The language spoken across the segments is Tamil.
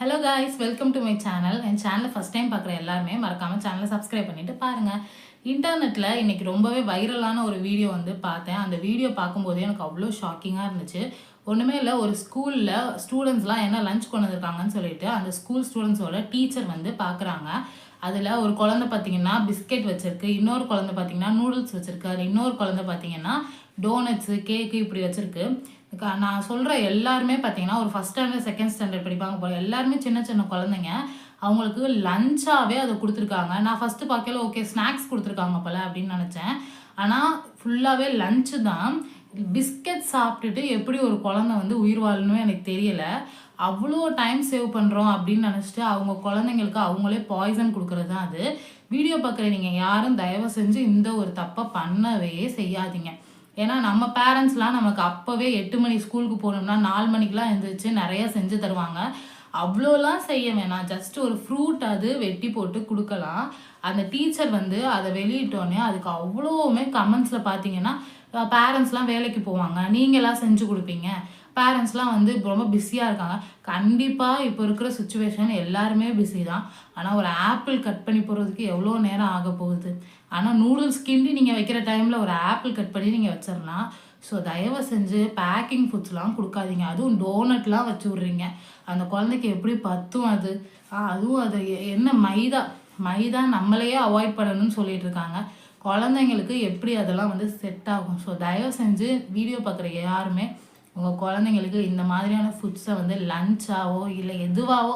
Hello guys, welcome to my channel. என் சேனலை ஃபஸ்ட் டைம் பார்க்குற எல்லாருமே மறக்காமல் சேனலை சப்ஸ்கிரைப் பண்ணிவிட்டு பாருங்கள். இன்டர்நெட்டில் இன்றைக்கி ரொம்பவே வைரலான ஒரு வீடியோ பார்த்தேன். அந்த வீடியோ பார்க்கும்போதே எனக்கு அவ்வளோ ஷாக்கிங்காக இருந்துச்சு. ஒன்றுமே இல்லை, ஒரு ஸ்கூலில் ஸ்டூடெண்ட்ஸ்லாம் என்ன லஞ்ச் கொண்டு வந்திருக்காங்கன்னு சொல்லிட்டு அந்த ஸ்கூல் ஸ்டூடெண்ட்ஸோட டீச்சர் பார்க்குறாங்க. அதில் ஒரு குழந்தை பார்த்தீங்கன்னா பிஸ்கெட் வச்சுருக்கு, இன்னொரு குழந்தை பார்த்தீங்கன்னா நூடுல்ஸ் வச்சுருக்கு, அது இன்னொரு குழந்தை பார்த்தீங்கன்னா டோனட்ஸு கேக்கு இப்படி வச்சுருக்கு. நான் சொல்கிற எல்லாருமே பார்த்தீங்கன்னா ஒரு ஃபஸ்ட் ஸ்டாண்டர்ட் செகண்ட் ஸ்டாண்டர்ட் படிப்பாங்க போல. எல்லாருமே சின்ன சின்ன குழந்தைங்க. அவங்களுக்கு லஞ்சாகவே அதை கொடுத்துருக்காங்க. நான் ஃபஸ்ட்டு பார்க்கல ஓகே ஸ்நாக்ஸ் கொடுத்துருக்காங்க போல அப்படின்னு நினச்சேன். ஆனால் ஃபுல்லாகவே லஞ்சு தான். பிஸ்கெட் சாப்பிட்டுட்டு எப்படி ஒரு குழந்தை உயிர் வாழணும் எனக்கு தெரியலை. அவ்வளோ டைம் சேவ் பண்ணுறோம் அப்படின்னு நினச்சிட்டு அவங்க குழந்தைங்களுக்கு அவங்களே பாய்சன் கொடுக்குறது தான் அது. வீடியோ பார்க்குற நீங்கள் யாரும் தயவு செஞ்சு இந்த ஒரு தப்பை பண்ணவே செய்யாதீங்க. ஏன்னா நம்ம பேரண்ட்ஸ்லாம் நமக்கு அப்போவே 8 மணி ஸ்கூலுக்கு போகணும்னா 4 மணிக்கெலாம் எழுந்திரிச்சு நிறையா செஞ்சு தருவாங்க. அவ்வளோலாம் செய்ய வேணாம். ஜஸ்ட் ஒரு ஃப்ரூட் அது வெட்டி போட்டு கொடுக்கலாம். அந்த டீச்சர் அதை வெளியிட்டோன்னே அதுக்கு அவ்வளோவுமே கமெண்ட்ஸில் பார்த்தீங்கன்னா பேரண்ட்ஸ்லாம் வேலைக்கு போவாங்க, நீங்களாம் செஞ்சு கொடுப்பீங்க, பேரண்ட்ஸ்லாம் ரொம்ப பிஸியாக இருக்காங்க. கண்டிப்பாக இப்போ இருக்கிற சுச்சுவேஷன் எல்லாருமே பிஸி தான். ஆனால் ஒரு ஆப்பிள் கட் பண்ணி போடுறதுக்கு எவ்வளோ நேரம் ஆக போகுது. ஆனால் நூடுல்ஸ் கிண்டி நீங்கள் வைக்கிற டைமில் ஒரு ஆப்பிள் கட் பண்ணி நீங்கள் வச்சிடலாம். ஸோ தயவு செஞ்சு பேக்கிங் ஃபுட்ஸ்லாம் கொடுக்காதீங்க. அதுவும் டோனட்லாம் வச்சு விட்றீங்க. அந்த குழந்தைக்கு எப்படி பத்தும் அது? அதுவும் அது என்ன மைதா நம்மளையே அவாய்ட் பண்ணணும்னு சொல்லிட்டு இருக்காங்க. குழந்தைங்களுக்கு எப்படி அதெல்லாம் செட் ஆகும்? ஸோ தயவு செஞ்சு வீடியோ பார்க்குற யாருமே உங்கள் குழந்தைங்களுக்கு இந்த மாதிரியான ஃபுட்ஸை லஞ்சாவோ இல்லை எதுவாகவோ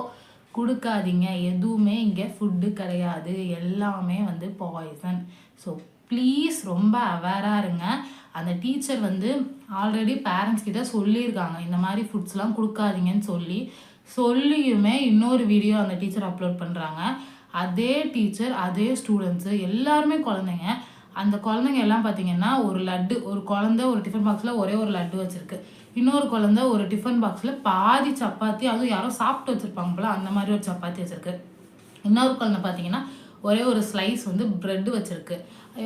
கொடுக்காதீங்க. எதுவுமே இங்கே ஃபுட்டு கிடையாது, எல்லாமே பாய்சன். ஸோ ப்ளீஸ் ரொம்ப அவேராக இருங்க. அந்த டீச்சர் ஆல்ரெடி பேரண்ட்ஸ் கிட்ட சொல்லியிருக்காங்க இந்த மாதிரி ஃபுட்ஸ்லாம் கொடுக்காதீங்கன்னு சொல்லியுமே இன்னொரு வீடியோ அந்த டீச்சர் அப்லோட் பண்ணுறாங்க. அதே டீச்சர் அதே ஸ்டூடெண்ட்ஸு எல்லாருமே குழந்தைங்க. அந்த குழந்தைங்க எல்லாம் பார்த்தீங்கன்னா ஒரு லட்டு, ஒரு குழந்தை ஒரு டிஃபன் பாக்ஸில் ஒரே ஒரு லட்டு வச்சுருக்கு, இன்னொரு குழந்தை ஒரு டிஃபன் பாக்ஸில் பாதி சப்பாத்தி, அதுவும் யாரோ சாப்பிட்டு வச்சுருப்பாங்க போல அந்த மாதிரி ஒரு சப்பாத்தி வச்சுருக்கு. இன்னொரு குழந்தை பார்த்தீங்கன்னா ஒரே ஒரு ஸ்லைஸ் ப்ரெட்டு வச்சுருக்கு.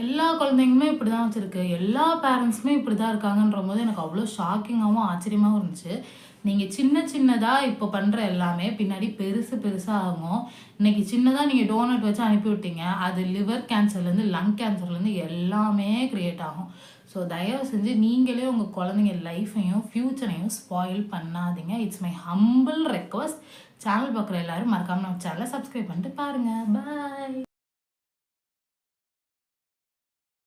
எல்லா குழந்தைங்களுமே இப்படி தான் வச்சுருக்கு. எல்லா பேரண்ட்ஸுமே இப்படி தான் இருக்காங்கன்ற போது எனக்கு அவ்வளோ ஷாக்கிங்காகவும் ஆச்சரியமாகவும் இருந்துச்சு. நீங்கள் சின்னதாக இப்போ பண்ணுற எல்லாமே பின்னாடி பெருசாக ஆகும். இன்றைக்கி சின்னதாக நீங்கள் டோனட் வச்சு அனுப்பிவிட்டீங்க, அது லிவர் கேன்சர்லேருந்து லங் கேன்சர்லேருந்து எல்லாமே க்ரியேட் ஆகும். ஸோ தயவு செஞ்சு நீங்களே உங்கள் குழந்தைங்க லைஃப்பையும் ஃப்யூச்சரையும் ஸ்பாயில் பண்ணாதீங்க. It's my humble request. Channel பார்க்குற எல்லோரும் மறக்காமல் நம்ம சேனலை சப்ஸ்கிரைப் பண்ணிட்டு பாருங்கள். பாய்.